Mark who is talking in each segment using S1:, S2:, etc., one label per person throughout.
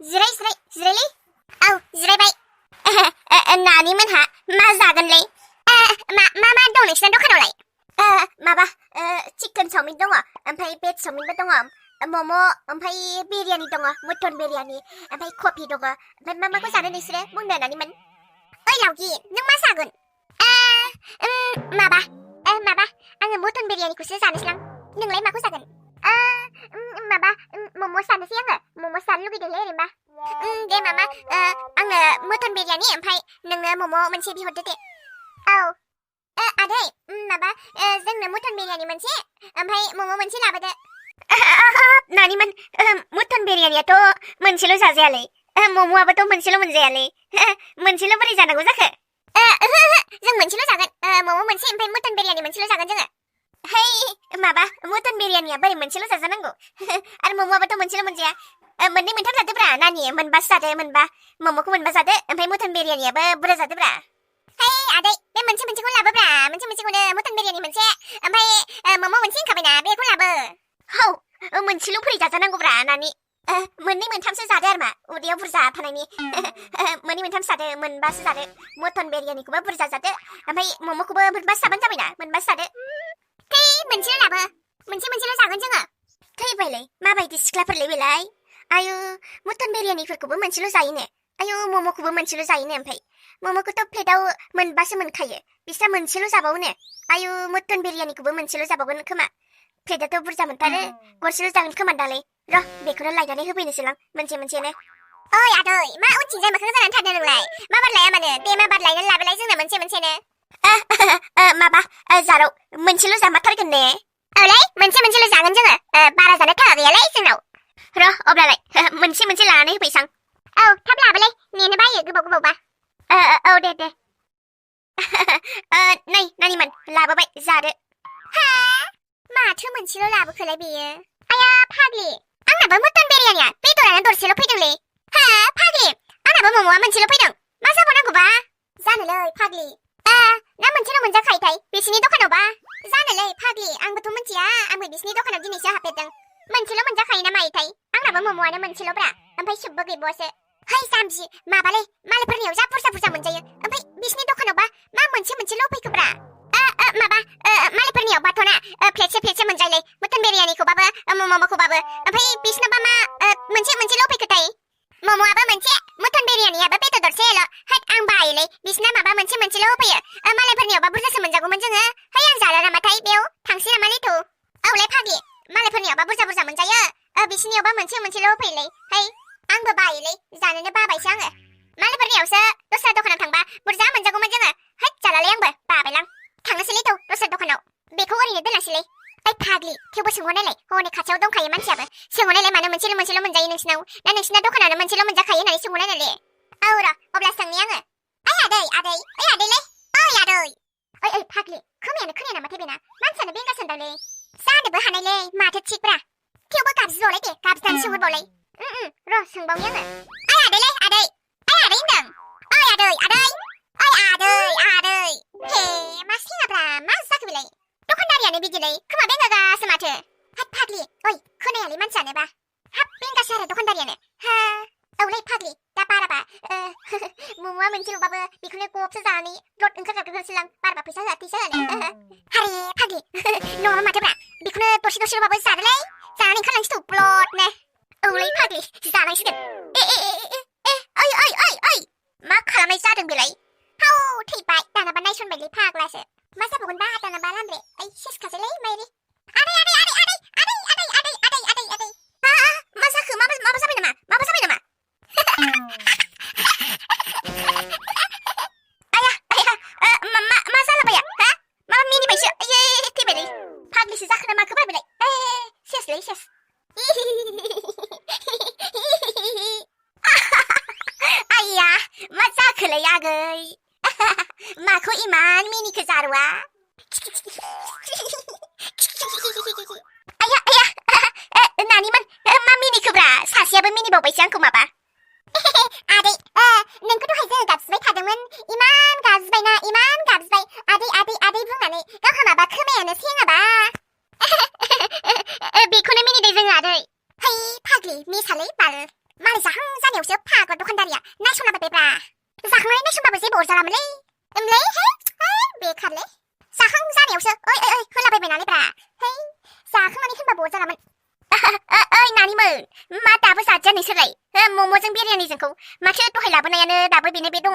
S1: जिरायलै औ जिरायबाय नानि मोनहा मा जागोनलै मा दं नोंसिना दखानावलाय माबा चिकेन चावमिन दङ ओमफ्राय भेज चावमिनबो दङ मम' ओमफ्राय बिरियानि दङ मटन बिरियानि ओमफ्राय कफि दङ ओमफ्राय माखौ जानो नोंसोरो बुंदो नानिमोन ओइ लावगि नों मा जागोन माबा आङो मटन बिरियानिखौसो जानोसैलां नोंलाय माखौ जागोन माबा मम' जानोसै आङो मम' जानो लुगैदोंलै ओरैनोबा दे मामा आंनो मटन बिरियानि ओमफ्राय नोंनो मम' मोनसे बिहरदो दे औ आदै माबा जोंनो मटन बिरियानि मोनसे ओमफ्राय मम' मोनसे लाबोदो नानिमोन मटन बिरियानियाथ' मोनसेल' जाजायालै मम'आबोथ' मोनसेल' मोनजायालै मोनसेल' बोरै जानांगौ जाखो जों मोनसेल' जागोन मम' मोनसे ओमफ्राय मटन बिरियानि मोनसेल' जागोन जोङो है माबा मटन बिरियानिया बोरै मोनसेल' जाजानांगौ आरो मम'आबोथ' मोनसेल' मोनजाया मोननै मोनथाम जादोब्रा नानि मोनबासो जादो मोनबा मम'खौ मोनबा जादो ओमफ्राय मटन बिरियानियाबो बुरजा जादोब्रा है आदै बे मोनसेखौनो लाबोब्रा मोनसेखौनो मटन बिरियानि मोनसे ओमफ्राय मम' मोनसे होनखाबायना बेखौ लाबो हौ मोनसेल' बोरै जाजानांगौब्रा नानि मोननै मोनथामसो जादो आरो मा उदैयाव बुरजा थानायनि मोननै मोनथामसो जादो मोनबासो जादो मटन बिरियानिखौबो बुरजा जादो ओमफ्राय मम'खौबो मोनबासो जाबानो जाबायना मोनबासो जादो थै मोनसेल' लाबो मोनसेल' जागोन जोङो थैबायलै माबायदि सिख्लाफोरलै बेलाय आयु मटन बिरियानिफोरखौबो मोनसेल' जायोनो आयु मम'खौबो मोनसेल' जायोनो ओमफ्राय मम'खौथ' प्लेटाव मोनबासो मोनखायो बिस्रा मोनसेल' जाबावोनो आयु मटन बिरियानिखौबो मोनसेल' जाबावगोन खोमा प्लेटाथ' बुरजा मोनथारो गरसेल' जागोन खोमा दालाय र' बेखौनो लायनानै होफैनोसैलां मोनसेनो ओइ आदै मा उनथिंजाय मोखां जानानै थादों नोंलाय माबार लाया मानो दे माबार लायनानै लाबोलाय जोंनो मोनसेनो माबा जारौ मोनसेल' जामारथारगोन ने औलै मोनसेल' जागोन जोङो बारा जानो थाखा गैयालै जोंनाव र' अब्लालाय मोनसे लानानै होफैसां औ थाब लाबोलाय नेनो बायो गोबावबा औ दे नै नानिमोन लाबोबाय जादो हा माथो मोनसेल' लाबोखोलाय बेयो आया फाग्लि आंनाबो मटन बिरियानिया बेदरानो दरसेल' फैदोंलै हा फाग्लि आंनाबो मम'आ मोनसेल' फैदों मा जाबावनांगौबा जानोलै फाग्लि ना मोनसेल' मोनजाखायोथाय बिसिनि दखानावबा जानोलै फाग्लि आंबोथ' मिथिया आंबो बिसिनि दखानाव दिनैसो हाबफेरदों मोनसेल' मोनजाखायो ना मायोथाय आंनाबो मम'आनो मोनसेल'ब्रा ओमफ्राय सुबबो गैबावासो है जाम्बि माबालै मालायफोरनियाव जा बुरजा मोनजायो ओमफ्राय बिसिनि दखानावबा मा मोनसेल' फैखोब्रा माबा मालायफोरनियाव बाथ'ना प्लेटसे मोनजायोलै मटन बिरियानिखौबाबो मम'खौबाबो ओमफ्राय बिसिनावबा मा मोनसेल' फैखोथाय मम'आबो मोनसे मटन बिरियानियाबो बेदर दरसेल' हैद आं बायोलै बिसिना माबा मोनसेल' होफैयो मालायफोरनियावबा बुरजासो मोनजागौमोन जोङो है आं जाला नामाथाय बेयाव थांसै नामालै थौ औलै फाग्लि मालायफोरनियावबा बुरजा मोनजायो बिसिनियावबा मोनसेल' होफैयोलै है आंबो बायोलै जानोनो बाबायसो आङो मालायफोरनियावसो दस्रा दखानाव थांबा बुरजा मोनजागौमोन जोङो हैद जालालै आंबो बाबायलां थांनोसैलै थौ दस्रा दखानाव बेखौ ओरैनो दोनासैलै ओइ फाग्लि थेवबो सोंहरनायलाय हनै खाथियाव दंखायो मानसियाबो सोंहरनायलाय मानो मोनसेल' मोनजायो नोंसिनाव ना नोंसिना दखानावनो मोनसेल' मोनजाखायो होननानै सोंहरनायलाय औ र' अब्ला सोंनि आङो ओइ आदैलै ओइ आदै ओइ फाग्लि खोमायानो खोनाया नामाथाय बेना मानसियानो बेंगा सानदांलै जानोबो हानायलै माथो थिगब्रा थेवबो गाबज्रिबावलाय दे गाबज्रिनानै सोंहरबावलाय र' सोंबावनि आङो ओइ आदैलै आदै होनदों ओइ आदै हे मा सेङाब्रा मा जाखो बेलाय दखानदारियानो बिदिलै खोमा बेंगागासो माथो हाब फाग्लि ओइ खोनायालै मानसियानोबा हाब बेंगासो आरो दखानदारियानो हा औलै फाग्लि दा बाराबा मम'आ मोनसेल'बाबो बेखौनो गबसो जानानै ब्लड ओंखारगारगोनसैलां बाराबा फैसा होनो हारे फाग्लि नङाबा माथोब्रा बेखौनो दरसेल'बाबो जादोलै जानानै ओंखारलांसै थौ ब्लडनो औलै फाग्लि जानांसिगोन ओइ मा खालामनाय जादों बेलाय हाव थैबाय दानाबा नायसनबायलै फाग्लासो मा जाबावगोनबा दानाबा लामब्रे ओइ सेसखासैलै माइरि आदै मा जाखो माबा जाबाय नामा मा जालाबाया हा माबा मिनिबायसो थैबायलै फाग्लिसो जाखो ना माखो बेलाय सेसलै सेस आइया मा जाखोलै आगै माखौ इमान मिनिखो जारुआ आया नानिमोन मा मिनिखोब्रा सासेयाबो मिनिबावबायसो आंखौ माबा आदै नोंखौ दहाय जोङो गाबज्रिबाय थादोंमोन इमान गाबज्रिबाय आदै बुंनानै गावहा माबा खोमायानो सेङाबा बेखौनो मिनिदों जोङो आदै है फाग्लि मिसालै बाल मालाय जाहां जानायावसो फाग्ला दखानदारिया नायसनलाबायब्रा जाखांनानै नायसनबाबो जेबो अरजालामोनलै ओमलै है बेखारलै जाहां जानायावसो ओइ होलाबायबाय नालायब्रा है जाखांनानै होनबाबो अरजालामोन ओइ नानिमोन मा दाबो जादिया नोंसोरलाय मम'जों बिरियानिजोंखौ माथो दहाय लाबोनायानो दाबो बेनो बे दङ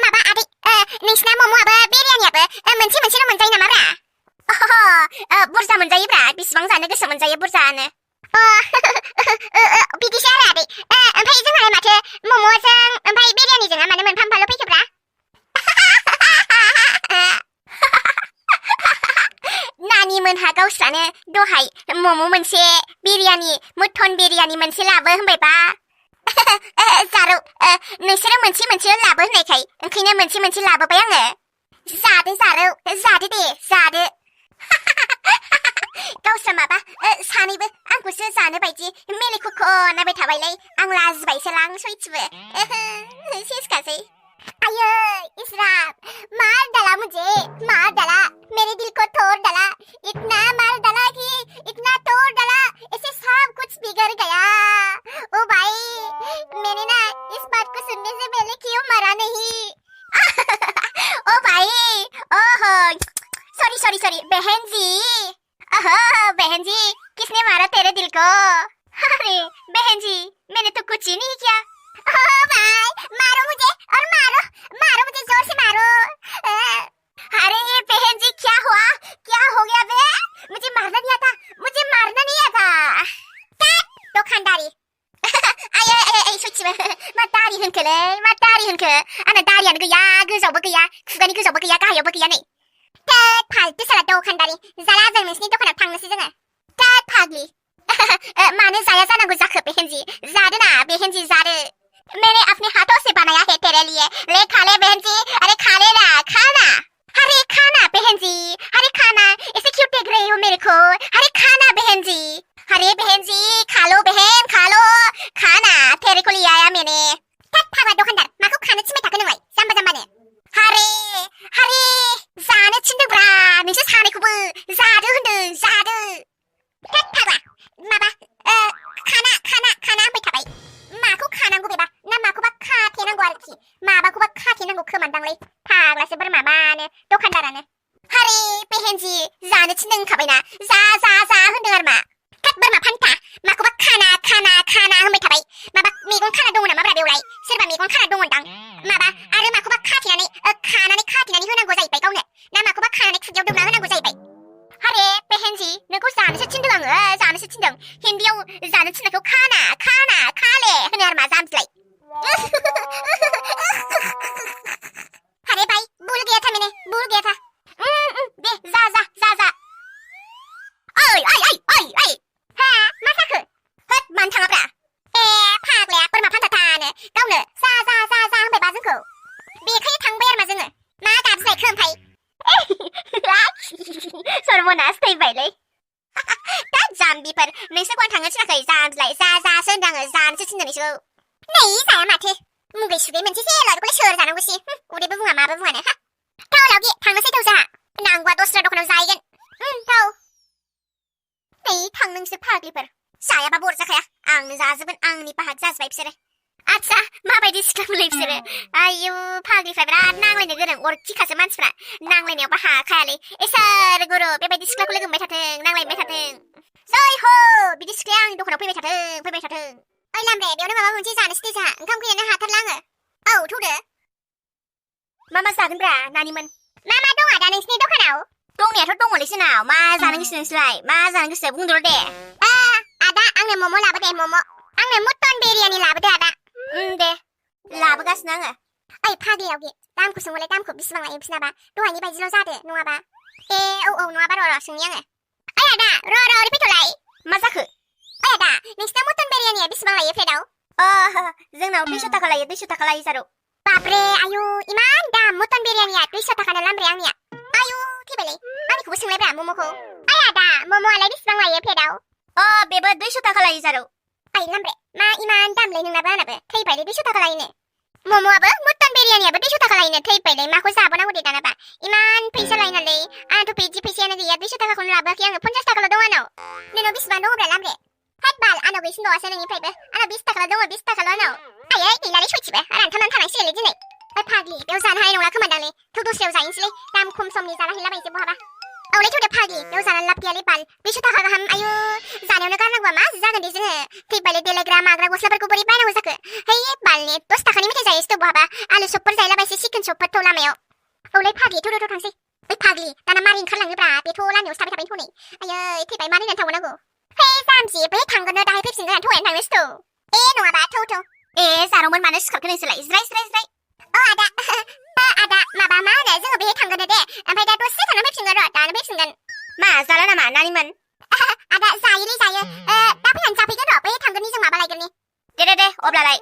S1: माबा आदै नोंसिना मम'आबो बिरियानियाबो मोनसेल' मोनजायो नामाब्रा बुरजा मोनजायोब्रा बेसेबां जानो गोसो मोनजायो बुरजानो बिदिसो आरो आदै ओमफ्राय जोंहालाय माथो मम'जों ओमफ्राय बिरियानिजों मानो मोनफाल' फैखोब्रा नानिमोनहा गावस्रानो दहाय मम' मोनसे बिरियानि मटन बिरियानि मोनसे लाबो होनबायबा जारौ नोंसोरो मोनसे लाबो होननायखाय ओंखायनो मोनसे लाबोबाय आङो जादो जारौ जादो दे जादो गावस्रा माबा सानैबो आंखौसो जानो बायदि मेलेख'ख' नायबाय थाबायलै आं लाजिबायसोलां सयथिबो सेसखासै आयै इसराब मार डाला मुझे मार डाला मेरे दिल को तोड़ डाला इतना मार डाला कि इतना तोड़ डाला इससे सब कुछ बिगड़ गया ओ भाई मैंने ना इस बात को सुनने से पहले क्यों मरा नहीं ओ भाई ओहो सॉरी बहन जी ओहो बहन जी किसने मारा तेरे दिल को अरे बहन जी मैंने तो कुछ ही नहीं किया ओ भाई मारो मुझे और मारो मुझे जोर से मारो अरे ये बहन जी क्या हो गया बे मुझे मारना नहीं आता दखानदारी आयै सयथिबो मा दारि होनखो आंना दारियानो गैया गोजावबो गैया खुगानि गोजावबो गैया गाहायावबो गैया नै थोद फालतु साला दखानदारि जाला जों नोंसिनि दखानाव थांनोसै जोङो थोद फाग्लि मानो जाया जानांगौ जाखो बहन जी जादो ना बहन जी जादो मैंने अपने हाथों से बनाया है तेरे लिए ले खा ले बहन जी अरे खा ले ना खाना अरे खाना बहन जी अरे खाना ऐसे क्यों देख रही हो मेरे को अरे खाना बहन जी अरे बहन जी खा लो बहन खा लो खाना तेरे को ले आया मैंने फाग्ला दखानदार माखौ खानो थिनबाय थाखो नोंलाय जाम्बानो अरे जानो थिनदोंब्रा नोंसोर सानैखौबो जादो होनदों जादो फाग्ला माबा खाना होनबाय थाबाय माखौ खानांगौ बेबा ना माखौबा खाथेनांगौ आरोखि माबाखौबा खाथेनांगौ खोमानदांलै फाग्लासो बोरमा मानो दखानदारानो अरे बहन जी जानो थिनदों होनखाबायना जा होनदों आरो मा बोरमा फान्था माखौबा खाना होनबाय थाबाय माबा मैगं खाना दङ नामा ब्रा बेवलाय सोरबा मैगं खाना दङदां माबा आरो माखौबा खानानै खाथेनानै होनांगौ जाहैबाय गावनो ना माखौबा खानानै खुगायाव दौना होनांगौ जाहैबाय अरे बहन जी नोंखौ जानोसो थिनदों आङो जानोसो थिनदों हिन्दीयाव जानो थिननायखौ खाना खाले होनो आरो मा जाम्बिलाय अरे भाई भूल गया था दे जा ओइ हा मा जाखो होद मानो थाङाब्रा फाग्लाया बोरमा फान्थानो गावनो जा होनबायबा जोंखौ बेखायनो थांबाय आरो मा जोङो मा गाबज्रिनायखो ओमफ्राय सर्बनास थैबायलै दा जाम्बिफोर नोंसोरखौ आं थांनो थिनाखै जाम्बिलाय जासो होनदों आङो जानोसो थिनदों नोंसोरखौ नै जाया माथो मुगै सुगै मोनसेसो लारुखौलाय सोर जानांगौसै उदैबो बुङा माबो बुङानो थाव लावगि थांनोसै थाव जाहा नांगौबा दस्रा दखानाव जाहैगोन थाव नै थां नोंसोर फाग्लिफोर जायाबाबो अरजाखाया आंनो जाजोबगोन आंनि बाहाग जाजोबबाय बिसोरो आच्छा माबायदि सिख्लाफोरलाय बिसोरो आयु फाग्लिफ्रा बिराद नांलायनो गोरों अरखिखासो मानसिफ्रा नांलायनायावबो हाखायालै इसोर गुरु बेबायदि सिख्लाखौ लोगो मोनबाय थाथों नांलायबाय थाथों जय हो बिदि सिख्लाया आंनि दखानाव फैबाय थाथों ओइ लामब्रे बेयावनो माबा मोनसे जानोसै दे जोंहा ओंखाम उखैनानै हाथारला आङो औ थौदो मा जागोनब्रा नानिमोन मा दङ दा नोंसिनि दखानाव दंनायाथ' दङलै जोंनाव मा जानो गोसो नोंसोरलाय मा जानो गोसो बुंदोल' दे आदा आंनो मम' लाबो दे मम' आंनो मटन बिरियानि लाबोदो आदा दे लाबोगासिनो आङो ओइ फाग्लियावगि दामखौ सोंहरलाय दामखौ बेसेबां लायो बिसनाबा दहायनि बायदिल' जादो नङाबा औ नङाबा र' सोंनि आङो ओइ आदा र' ओरै फैथ'लाय मा जाखो ओइ आदा नोंसिना मटन बिरियानिया बेसेबां लायो प्लेटाव जोंनाव 200 थाखा लायो जारौ बाब्रे आयु इमान दाम मटन बिरियानिया 200 थाखानो लामब्रे आंनिया आयु थैबायलै आंनिखौबो सोंलायब्रा मम'खौ ओइ आदा मम'आलाय बेसेबां लायो प्लेटाव बेबो 200 थाखा लायो जारौ ओइ लामब्रे मा इमान दामलै नोंनाबो आंनाबो थैबायलै 200 थाखा लायोनो मम'आबो मटन बिरियानियाबो 200 थाखा लायोनो थैबायलै माखौ जाबावनांगौ दे दानाबा इमान फैसा लायो नालाय आंथ' बिदि फैसायानो गैया 200 थाखाखौनो लाबोआखै आङो 50 थाखाल' दं आंनाव नोंनाव बेसेबां दङब्रा लामब्रे 햇발 아나 왜 신도 와서는 이 프레이브 아나 비스타카라 너무 비스타카라 너 아예 이날이 쇼치베 아란 탐난 타랑 시엘리지네 파기 묘산 하이노라 그만달리 도도시오 자인실리 남콤 솜리자라 힐라바 이제 뭐하바 올해 초대 파기 묘산은 랍기알리 발 비슈타카가 함 아유 자네오는 가라고 마스 작은 디즈는 티발리 텔레그램 아그라고 슬버구버리 빠나고 사크 헤이 발리 또 스타카니 밑에 자이스도 뭐하바 알루 소퍼 자일라바이시 시큰 소퍼 토라메요 올해 파기 도로도 당시 파기 나나 마린 칼랑유브라 비토란 요스타비 타빈 토니 아유 티발 마리는 타고나고 회삼지 왜 당근을 다 해픽신 거야 토엔 당했어 에 농아바 토토 에 사롱은 많은 스카크는 슬라이 아다 아다 마바마 내증어 왜 당근을 대 아마이다 또 세상을 뵙신 거로 나는 뵙신 건 마살라나마 나니면 아다 사이리 사이 따피한 잡히게도 왜 당근이 좀 마발라이겠니 데데데 업라라이